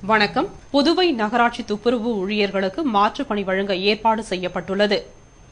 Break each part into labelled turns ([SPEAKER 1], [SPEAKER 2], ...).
[SPEAKER 1] வணக்கம். புதுவை நகராட்சி துப்புரவு ஊழியர்களுக்கு மாற்று பணி வழங்க ஏற்பாடு செய்யப்பட்டுள்ளது.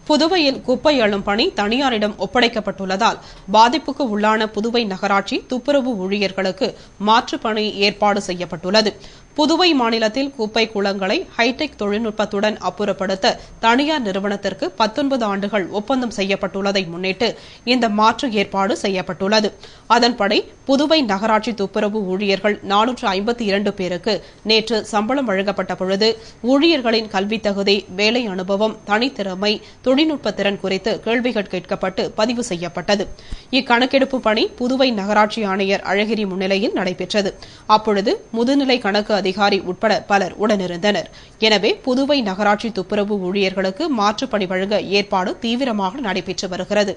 [SPEAKER 1] புதுவையில் குப்பை அள்ளும் பணி தனியாரிடம் ஒப்படைக்கப்பட்டுள்ளதால் பாதிப்புக்கு உள்ளான புதுவை நகராட்சி துப்புரவு ஊழியர்களுக்கு மாற்று பணி ஏற்பாடு செய்யப்பட்டுள்ளது. புதுவை மாநிலத்தில் குப்பை குளங்களை ஹைடெக் தொழில்நுட்பத்துடன் அப்புறப்படுத்த தனியார் நிறுவனத்திற்கு 19 ஆண்டுகள் ஒப்பந்தம் செய்யப்பட்டுள்ளதை முன்னிட்டு இந்த மாற்று ஏற்பாடு செய்யப்பட்டுள்ளது. அதன்படி புதுவை நகராட்சி துப்புரவு ஊழியர்கள் 452 பேருக்கு நேற்று சம்பளம் வழங்கப்பட்ட பொழுது ஊழியர்களின் கல்வித் தகுதி, வேலை அனுபவம், தனித்திறமை, தொழில்நுட்ப திறன் குறித்து கேள்விகள் கேட்கப்பட்டு பதிவு செய்யப்பட்டது. இக்கணக்கெடுப்பு பணி புதுவை நகராட்சி ஆணையர் அழகிரி முன்னிலையில் நடைபெற்றது. அப்பொழுது முதுநிலை கணக்கு அதிகாரி உட்பட பலர் உடனிருந்தனர். எனவே புதுவை நகராட்சி துப்புரவு ஊழியர்களுக்கு மாற்றுப் பணி வழங்க ஏற்பாடு தீவிரமாக நடைபெற்று வருகிறது.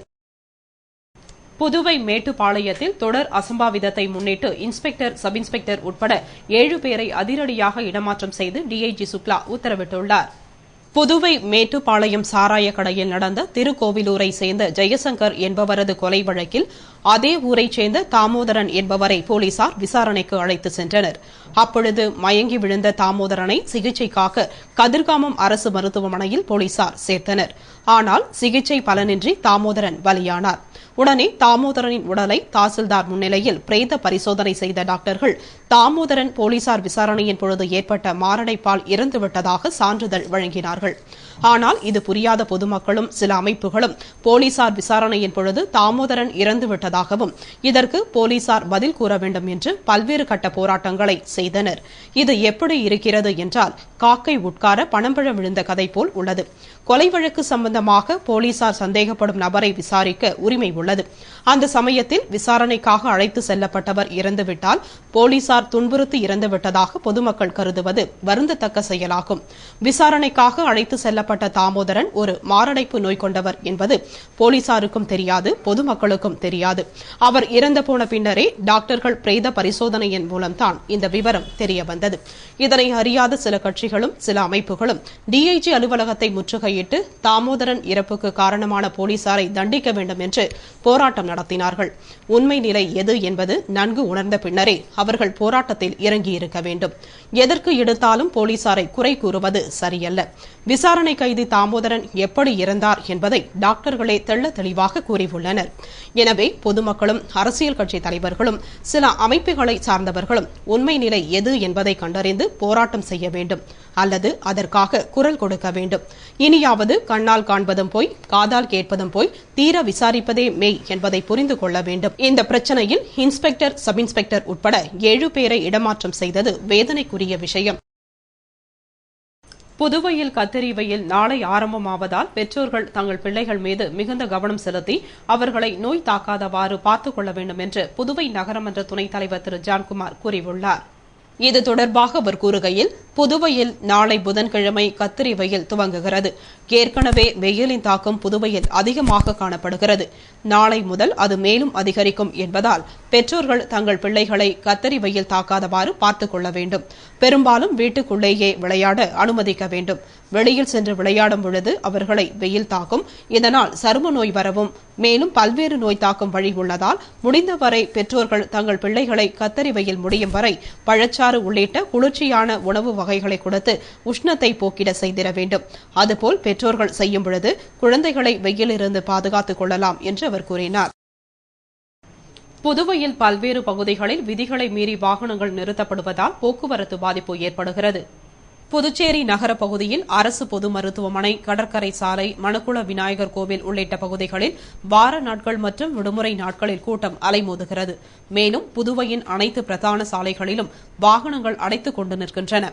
[SPEAKER 1] புதுவை மேட்டுப்பாளையத்தில் தொடர் அசம்பாவிதத்தை முன்னிட்டு இன்ஸ்பெக்டர், சப் இன்ஸ்பெக்டர் உட்பட 7 பேரை அதிரடியாக இடமாற்றம் செய்து டிஐஜி சுக்லா உத்தரவிட்டுள்ளார். புதுவை மேட்டுப்பாளையம் சாராய கடையில் நடந்த திருக்கோவிலூரை சேர்ந்த ஜெயசங்கர் என்பவரது கொலை வழக்கில் அதே ஊரைச் சேர்ந்த தாமோதரன் என்பவரை போலீசார் விசாரணைக்கு அழைத்து சென்றனர். அப்பொழுது மயங்கி விழுந்த தாமோதரனை சிகிச்சைக்காக கதிர்காமம் அரசு மருத்துவமனையில் போலீசார் சேர்த்தனர். ஆனால் சிகிச்சை பலனின்றி தாமோதரன் பலியானார். உடனே தாமோதரனின் உடலை தாசில்தார் முன்னிலையில் பிரேத பரிசோதனை செய்த டாக்டர்கள் தாமோதரன் போலீசார் விசாரணையின் பொழுது ஏற்பட்ட மாரடைப்பால் இறந்துவிட்டதாக சான்றிதழ் வழங்கினார்கள். ஆனால் இது புரியாத பொதுமக்களும் சில அமைப்புகளும் போலீசார் விசாரணையின் பொழுது தாமோதரன் இறந்துவிட்டதாகவும் இதற்கு போலீசார் பதில் கூற வேண்டும் என்று பல்வேறு கட்ட போராட்டங்களை செய்தனர். இது எப்படி இருக்கிறது என்றால் காக்கை உட்கார பணம்பழம் விழுந்த கதை போல் உள்ளது. கொலை வழக்கு சம்பந்தமாக போலீசார் சந்தேகப்படும் நபரை விசாரிக்க உரிமை உள்ளது. அந்த சமயத்தில் விசாரணைக்காக அழைத்து செல்லப்பட்டவர் இறந்துவிட்டால் போலீசார் துன்புறுத்தி இறந்துவிட்டதாக பொதுமக்கள் கருதுவது வருந்தத்தக்க செயலாகும். விசாரணைக்காக அழைத்து செல்லப்பட்ட தாமோதரன் ஒரு மாரடைப்பு நோய் கொண்டவர் என்பது போலீசாருக்கும் தெரியாது, பொதுமக்களுக்கும் தெரியாது. அவர் இறந்து போன பின்னரே டாக்டர்கள் பிரேத பரிசோதனையின் மூலம்தான் இந்த விவரம் தெரியவந்தது. இதனை அறியாத சில கட்சிகளும் சில அமைப்புகளும் டிஐஜி அலுவலகத்தை முற்றுகையிட்டு தாமோதரன் இறப்புக்கு காரணமான போலீசாரை தண்டிக்க வேண்டும் என்று போராட்டம் நடத்தினார்கள். உண்மை நிலை எது என்பது நன்கு உணர்ந்த பின்னரே அவர்கள் போராட்டத்தில் இறங்கியிருக்க வேண்டும். எதற்கு எடுத்தாலும் போலீசாரை குறை கூறுவது சரியல்ல. விசாரணை கைதி தாமோதரன் எப்படி இறந்தார் என்பதை டாக்டர்களே தெள்ள தெளிவாக கூறியுள்ளனர். எனவே பொதுமக்களும் அரசியல் கட்சி தலைவர்களும் சில அமைப்புகளை சார்ந்தவர்களும் உண்மை நிலை எது என்பதை கண்டறிந்து போராட்டம் செய்ய வேண்டும் அல்லது அதற்காக குரல் கொடுக்க வேண்டும். இனியாவது கண்ணால் காண்பதும் போய், காதால் கேட்பதும் போய், தீர விசாரிப்பதே மெய் என்பதை புரிந்து கொள்ள வேண்டும். இந்த பிரச்சனையில் இன்ஸ்பெக்டர், சப் இன்ஸ்பெக்டர் உட்பட 7 பேரை இடமாற்றம் செய்தது வேதனைக்குரிய விஷயம். புதுவையில் கத்திரி வெயில் நாளை ஆரம்பமாவதால் பெற்றோர்கள் தங்கள் பிள்ளைகள் மீது மிகுந்த கவனம் செலுத்தி அவர்களை நோய் தாக்காதவாறு பார்த்துக் கொள்ள வேண்டும் என்று புதுவை நகரமன்ற துணைத் தலைவர் திரு ஜான்குமார் கூறியுள்ளார். இது தொடர்பாக அவர் கூறுகையில், புதுவையில் நாளை புதன்கிழமை கத்திரி வெயில் துவங்குகிறது. ஏற்கனவே வெயிலின் தாக்கம் புதுவையில் அதிகமாக காணப்படுகிறது. நாளை முதல் அது மேலும் அதிகரிக்கும் என்பதால் பெற்றோர்கள் தங்கள் பிள்ளைகளை கத்திரி வெயில் தாக்காதவாறு பார்த்துக் கொள்ள வேண்டும். பெரும்பாலும் வீட்டுக்குள்ளேயே விளையாட அனுமதிக்க வேண்டும். வெளியில் சென்று விளையாடும் பொழுது அவர்களை வெயில் தாக்கும். இதனால் சரும நோய் வரவும் மேலும் பல்வேறு நோய் தாக்கும் வழி உள்ளதால் முடிந்தவரை பெற்றோர்கள் தங்கள் பிள்ளைகளை கத்தரி வெயில் முடியும் வரை பழச்சாறு உள்ளிட்ட குளிர்ச்சியான உணவு வகைகளை கொடுத்து உஷ்ணத்தை போக்கிட செய்திட வேண்டும். அதுபோல் பெற்றோர்கள் செய்யும் பொழுது குழந்தைகளை வெயிலிருந்து பாதுகாத்துக் கொள்ளலாம் என்று அவர் கூறினார். புதுவையில் பல்வேறு பகுதிகளில் விதிகளை மீறி வாகனங்கள் நிறுத்தப்படுவதால் போக்குவரத்து பாதிப்பு ஏற்படுகிறது. புதுச்சேரி நகர பகுதியில் அரசு பொது மருத்துவமனை, கடற்கரை சாலை, மணக்குள விநாயகர் கோவில் உள்ளிட்ட பகுதிகளில் வார நாட்கள் மற்றும் விடுமுறை நாட்களில் கூட்டம் அலைமோதுகிறது. மேலும் புதுவையின் அனைத்து பிரதான சாலைகளிலும் வாகனங்கள் அடைத்துக் கொண்டு நிற்கின்றன.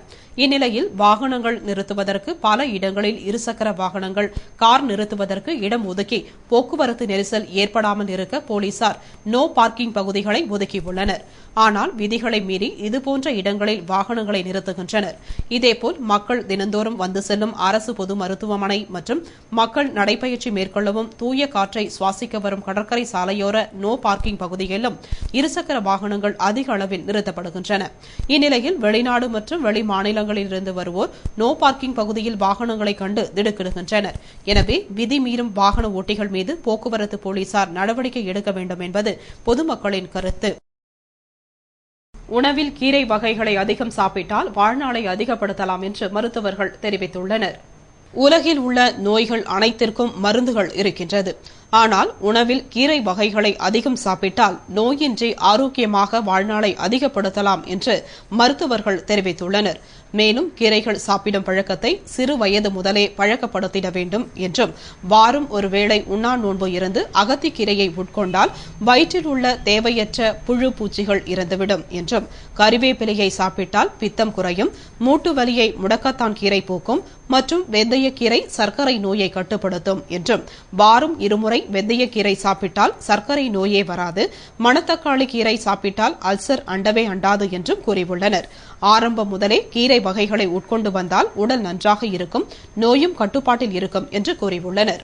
[SPEAKER 1] இந்நிலையில் வாகனங்கள் நிறுத்துவதற்கு பல இடங்களில் இருசக்கர வாகனங்கள், கார் நிறுத்துவதற்கு இடம் ஒதுக்கி போக்குவரத்து நெரிசல் ஏற்படாமல் இருக்க போலீசார் நோ பார்க்கிங் பகுதிகளை ஒதுக்கியுள்ளனர். ஆனால் விதிகளை மீறி இதுபோன்ற இடங்களில் வாகனங்களை நிறுத்துகின்றனர். இதேபோல் மக்கள் தினந்தோறும் வந்து செல்லும் அரசு பொது மருத்துவமனை மற்றும் மக்கள் நடைபயிற்சி மேற்கொள்ளவும் தூய காற்றை சுவாசிக்க வரும் கடற்கரை சாலையோர நோ பார்க்கிங் பகுதிகளிலும் இருசக்கர வாகனங்கள் அதிக அளவில் நிறுத்தப்படுகின்றன. இந்நிலையில் வெளிநாடு மற்றும் வெளி மாநிலங்களிலிருந்து வருவோர் நோ பார்க்கிங் பகுதியில் வாகனங்களை கண்டு திடுக்கிடுகின்றனர். எனவே விதி மீறும் வாகன ஓட்டிகள் மீது போக்குவரத்து போலீசார் நடவடிக்கை எடுக்க வேண்டும் என்பது பொதுமக்களின் கருத்து. உணவில் கீரை வகைகளை அதிகம் சாப்பிட்டால் வாழ்நாளை அதிகப்படுத்தலாம் என்று மருத்துவர்கள் தெரிவித்துள்ளனர். உலகில் உள்ள நோய்கள் அனைத்திற்கும் மருந்துகள் இருக்கின்றது. ஆனால் உணவில் கீரை வகைகளை அதிகம் சாப்பிட்டால் நோயின்றி ஆரோக்கியமாக வாழ்நாளை அதிகப்படுத்தலாம் என்று மருத்துவர்கள் தெரிவித்துள்ளனர். மேலும் கீரைகள் சாப்பிடும் பழக்கத்தை சிறு வயது முதலே பழக்கப்படுத்திட வேண்டும் என்றும், வாரம் ஒருவேளை உண்ணா நோன்பு இருந்து அகத்திக்கீரையை உட்கொண்டால் வயிற்றில் உள்ள தேவையற்ற புழு பூச்சிகள் இறந்துவிடும் என்றும், கறிவேப்பிலையை சாப்பிட்டால் பித்தம் குறையும், மூட்டு வலியை முடக்கத்தான் கீரை போக்கும் மற்றும் வெந்தயக்கீரை சர்க்கரை நோயை கட்டுப்படுத்தும் என்றும், வாரம் இருமுறை வெந்தயக்கீரை சாப்பிட்டால் சர்க்கரை நோயே வராது, மணத்தக்காளி கீரை சாப்பிட்டால் அல்சர் அண்டவே அண்டாது என்றும் கூறியுள்ளனர். ஆரம்பம் முதலே கீரை வகைகளை உட்கொண்டு வந்தால் உடல் நன்றாக இருக்கும், நோயும் கட்டுப்பாட்டில் இருக்கும் என்று கூறியுள்ளனர்.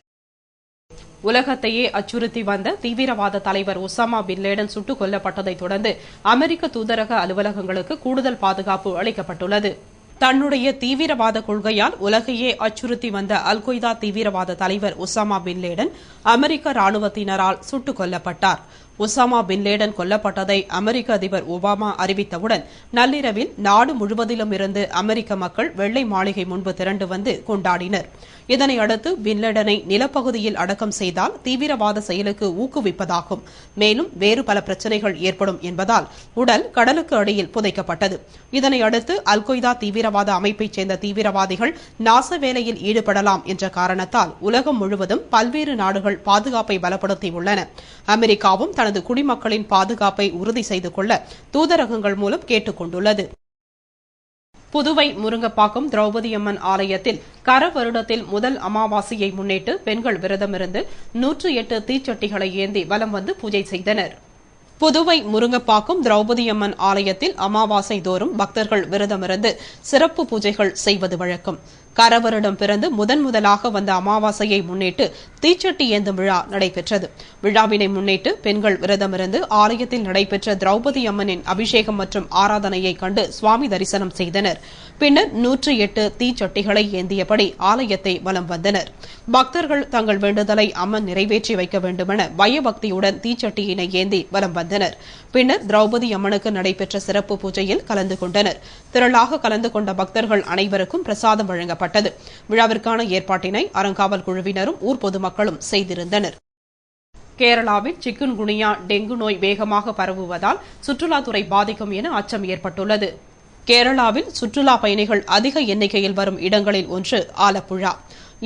[SPEAKER 1] உலகத்தையே அச்சுறுத்தி வந்த தீவிரவாத தலைவர் ஒசாமா பின் லேடன் சுட்டுக் கொல்லப்பட்டதைத் தொடர்ந்து அமெரிக்க தூதரக அலுவலகங்களுக்கு கூடுதல் பாதுகாப்பு அளிக்கப்பட்டுள்ளது. தன்னுடைய தீவிரவாத கொள்கையால் உலகையே அச்சுறுத்தி வந்த அல்கொய்தா தீவிரவாத தலைவர் ஒசாமா பின் லேடன் அமெரிக்க ராணுவத்தினரால் சுட்டுக் கொல்லப்பட்டார். ஒசாமா பின் லேடன் கொல்லப்பட்டதை அமெரிக்க அதிபர் ஒபாமா அறிவித்தவுடன் நள்ளிரவில் நாடு முழுவதிலும் இருந்து அமெரிக்க மக்கள் வெள்ளை மாளிகை முன்பு திரண்டு வந்து கொண்டாடினர். இதனையடுத்து பின் லேடனை நிலப்பகுதியில் அடக்கம் செய்தால் தீவிரவாத செயலுக்கு ஊக்குவிப்பதாகும், மேலும் வேறு பல பிரச்சினைகள் ஏற்படும் என்பதால் உடல் கடலுக்கு அடியில் புதைக்கப்பட்டது. இதனையடுத்து அல்கொய்தா தீவிரவாத அமைப்பைச் சேர்ந்த தீவிரவாதிகள் நாச வேலையில் ஈடுபடலாம் என்ற காரணத்தால் உலகம் முழுவதும் பல்வேறு நாடுகள் பாதுகாப்பை பலப்படுத்தியுள்ளன. அமெரிக்காவும் தனது குடிமக்களின் பாதுகாப்பை உறுதி செய்து கொள்ள தூதரகங்கள் மூலம் கேட்டுக் கொண்டுள்ளது. புதுவை முருங்கப்பாக்கம் திரௌபதியம்மன் ஆலயத்தில் கர வருடத்தில் முதல் அமாவாசையை முன்னிட்டு பெண்கள் விரதமிருந்து 108 தீச்சட்டிகளை ஏந்தி வலம் வந்து பூஜை செய்தனர். புதுவை முருங்கப்பாக்கம் திரௌபதியம்மன் ஆலயத்தில் அமாவாசை தோறும் பக்தர்கள் விரதமிருந்து சிறப்பு பூஜைகள் செய்வது வழக்கம். கரவருடம் பிறந்து முதலாக வந்த அமாவாசையை முன்னிட்டு தீச்சட்டி ஏந்தும் விழா நடைபெற்றது. விழாவினை முன்னிட்டு பெண்கள் விரதமிருந்து ஆலயத்தில் நடைபெற்ற திரௌபதி அம்மனின் அபிஷேகம் மற்றும் ஆராதனையை கண்டு சுவாமி தரிசனம் செய்தனர். பின்னர் 108 தீச்சட்டிகளை ஏந்தியபடி ஆலயத்தை வலம் வந்தனர். பக்தர்கள் தங்கள் வேண்டுதலை அம்மன் நிறைவேற்றி வைக்க வேண்டுமென பயபக்தியுடன் தீச்சட்டியினை ஏந்தி வலம் வந்தனர். பின்னர் திரௌபதி அம்மனுக்கு நடைபெற்ற சிறப்பு பூஜையில் கலந்து கொண்டனர். திரளாக கலந்து கொண்ட பக்தர்கள் அனைவருக்கும் பிரசாதம் வழங்கப்பட்டது. விழாவிற்கான ஏற்பாட்டினை அறங்காவல் குழுவினரும் ஊர் பொதுமக்களும் செய்திருந்தனர். கேரளாவில் சிக்குன்குனியா டெங்கு நோய் வேகமாக பரவுவதால் சுற்றுலாத்துறை பாதிக்கும் என அச்சம் ஏற்பட்டுள்ளது. கேரளாவில் சுற்றுலா பயணிகள் அதிக எண்ணிக்கையில் வரும் இடங்களில் ஒன்று ஆலப்புழா.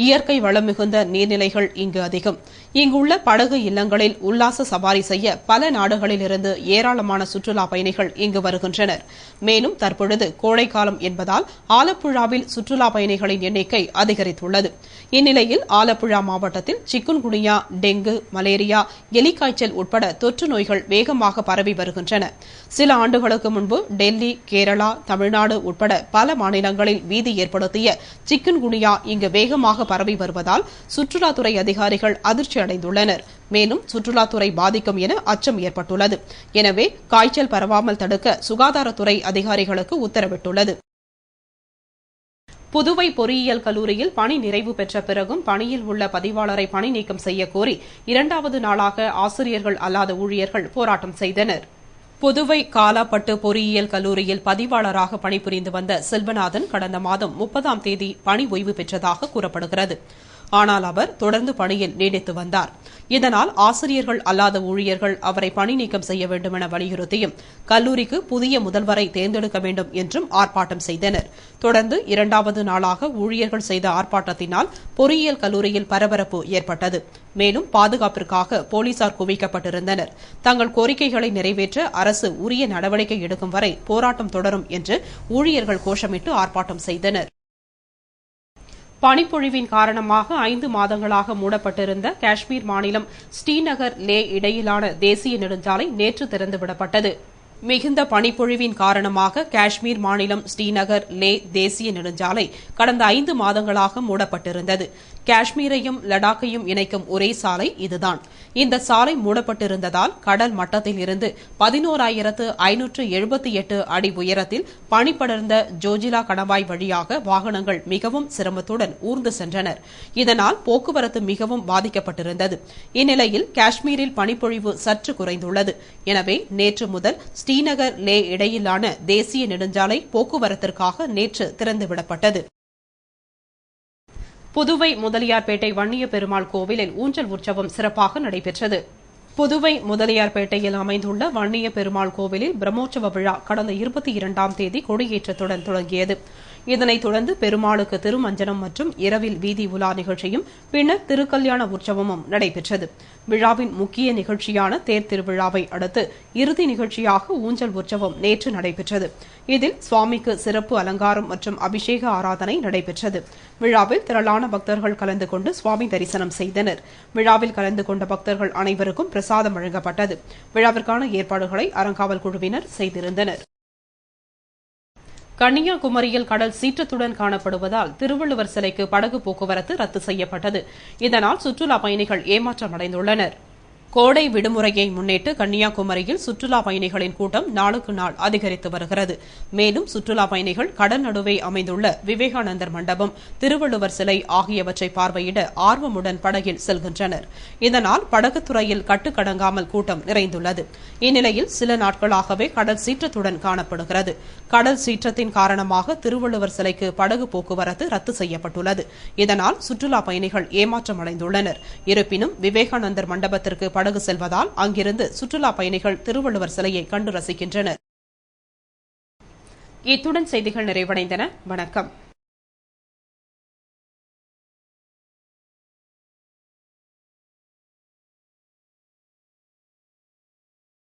[SPEAKER 1] இயற்கை வளம் மிகுந்த நீர்நிலைகள் இங்கு அதிகம். இங்குள்ள படகு இல்லங்களில் உல்லாச சவாரி செய்ய பல நாடுகளிலிருந்து ஏராளமான சுற்றுலா பயணிகள் இங்கு வருகின்றனர். மேலும் தற்பொழுது கோடைக்காலம் என்பதால் ஆலப்புழாவில் சுற்றுலா பயணிகளின் எண்ணிக்கை அதிகரித்துள்ளது. இந்நிலையில் ஆலப்புழா மாவட்டத்தில் சிக்குன்குனியா, டெங்கு, மலேரியா, எலிக்காய்ச்சல் உட்பட தொற்று நோய்கள் வேகமாக பரவி வருகின்றன. சில ஆண்டுகளுக்கு முன்பு டெல்லி, கேரளா, தமிழ்நாடு உட்பட பல மாநிலங்களில் பீதி ஏற்படுத்திய சிக்குன்குனியா இங்கு வேகமாக பரவி வருவதால் சுற்றுலாத்துறை அதிகாரிகள் அதிர்ச்சி அடைந்துள்ளனர். மேலும் சுற்றுலாத்துறை பாதிக்கும் என அச்சம் ஏற்பட்டுள்ளது. எனவே காய்ச்சல் பரவாமல் தடுக்க சுகாதாரத்துறை அதிகாரிகளுக்கு உத்தரவிட்டுள்ளது. புதுவை பொறியியல் கல்லூரியில் பணி நிறைவு பெற்ற பிறகும் பணியில் உள்ள பதிவாளரை பணி நீக்கம் செய்யக்கோரி 2வது நாளாக ஆசிரியர்கள் அல்லாத ஊழியர்கள் போராட்டம் செய்தனர். புதுவை காலாப்பட்டு பொறியியல் கல்லூரியில் பதிவாளராக பணிபுரிந்து வந்த செல்வநாதன் கடந்த மாதம் 30ஆம் தேதி பணி ஓய்வு பெற்றதாக கூறப்படுகிறது. ஆனால் அவர் தொடர்ந்து பணியில் நீடித்து வந்தார். இதனால் ஆசிரியர்கள் அல்லாத ஊழியர்கள் அவரை பணி நீக்கம் செய்ய வேண்டும் என வலியுறுத்தியும் கல்லூரிக்கு புதிய முதல்வரை தேர்ந்தெடுக்க வேண்டும் என்றும் ஆர்ப்பாட்டம் செய்தனர். தொடர்ந்து 2வது நாளாக ஊழியர்கள் செய்த ஆர்ப்பாட்டத்தினால் பொறியியல் கல்லூரியில் பரபரப்பு ஏற்பட்டது. மேலும் பாதுகாப்பிற்காக போலீசார் குவிக்கப்பட்டிருந்தனர். தங்கள் கோரிக்கைகளை நிறைவேற்ற அரசு உரிய நடவடிக்கை எடுக்கும் வரை போராட்டம் தொடரும் என்று ஊழியர்கள் கோஷமிட்டு ஆர்ப்பாட்டம் செய்தனர். பனிப்பொழிவின் காரணமாக 5 மாதங்களாக மூடப்பட்டிருந்த காஷ்மீர் மாநிலம் ஸ்ரீநகர் லே இடையிலான தேசிய நெடுஞ்சாலை நேற்று திறந்துவிடப்பட்டது. மிகுந்த பனிப்பொழிவின் காரணமாக காஷ்மீர் மாநிலம் ஸ்ரீநகர் லே தேசிய நெடுஞ்சாலை கடந்த 5 மாதங்களாக மூடப்பட்டிருந்தது. காஷ்மீரையும் லடாக்கையும் இணைக்கும் ஒரே சாலை இதுதான். இந்த சாலை மூடப்பட்டிருந்ததால் கடல் மட்டத்தில் இருந்து 11,578 அடி உயரத்தில் பனிப்படர்ந்த ஜோஜிலா கணவாய் வழியாக வாகனங்கள் மிகவும் சிரமத்துடன் ஊர்ந்து சென்றனர். இதனால் போக்குவரத்து மிகவும் பாதிக்கப்பட்டிருந்தது. இந்நிலையில் காஷ்மீரில் பனிப்பொழிவு சற்று குறைந்துள்ளது. எனவே நேற்று முதல் ஸ்ரீநகர் லே இடையிலான தேசிய நெடுஞ்சாலை போக்குவரத்திற்காக நேற்று திறந்துவிடப்பட்டது. புதுவை முதலியார்பேட்டை வன்னிய பெருமாள் கோவிலில் ஊஞ்சல் உற்சவம் சிறப்பாக நடைபெற்றது. புதுவை முதலியார்பேட்டையில் அமைந்துள்ள வன்னிய பெருமாள் கோவிலில் பிரம்மோற்சவ விழா கடந்த 22ஆம் தேதி கொடியேற்றத்துடன் தொடங்கியது. இதனைத் தொடர்ந்து பெருமாளுக்கு திருமஞ்சனம் மற்றும் இரவில் வீதி உலா நிகழ்ச்சியும் பின்னர் திருக்கல்யாண உற்சவமும் நடைபெற்றது. விழாவின் முக்கிய நிகழ்ச்சியான தேர் திருவிழாவை அடுத்து இறுதி நிகழ்ச்சியாக ஊஞ்சல் உற்சவம் நேற்று நடைபெற்றது. இதில் சுவாமிக்கு சிறப்பு அலங்காரம் மற்றும் அபிஷேக ஆராதனை நடைபெற்றது. விழாவில் திரளான பக்தர்கள் கலந்து கொண்டு சுவாமி தரிசனம் செய்தனர். விழாவில் கலந்து கொண்ட பக்தர்கள் அனைவருக்கும் பிரசாதம் வழங்கப்பட்டது. விழாவிற்கான ஏற்பாடுகளை அறங்காவல் குழுவினர் செய்திருந்தனர். கன்னியாகுமரியில் கடல் சீற்றத்துடன் காணப்படுவதால் திருவள்ளுவர் சிலைக்கு படகு போக்குவரத்து ரத்து செய்யப்பட்டது. இதனால் சுற்றுலா பயணிகள் ஏமாற்றமடைந்துள்ளனர். கோடை விடுமுறையை முன்னிட்டு கன்னியாகுமரியில் சுற்றுலா பயணிகளின் கூட்டம் நாளுக்கு நாள் அதிகரித்து வருகிறது. மேலும் சுற்றுலா பயணிகள் கடல் நடுவே அமைந்துள்ள விவேகானந்தர் மண்டபம், திருவள்ளுவர் சிலை ஆகியவற்றை பார்வையிட ஆர்வமுடன் படகில் செல்கின்றனர். இதனால் படகுத்துறையில் கட்டுக்கடங்காமல் கூட்டம் நிறைந்துள்ளது. இந்நிலையில் சில நாட்களாகவே கடல் சீற்றத்துடன் காணப்படுகிறது. கடல் சீற்றத்தின் காரணமாக திருவள்ளுவர் சிலைக்கு படகு போக்குவரத்து ரத்து செய்யப்பட்டுள்ளது. இதனால் சுற்றுலா பயணிகள் ஏமாற்றமடைந்துள்ளனர். இருப்பினும் விவேகானந்தர் மண்டபத்திற்கு படகு செல்வதால் அங்கிருந்து சுற்றுலா பயணிகள் திருவள்ளுவர் சிலையை கண்டு ரசிக்கின்றனர். இத்துடன் செய்திகள் நிறைவடைந்தன. வணக்கம்.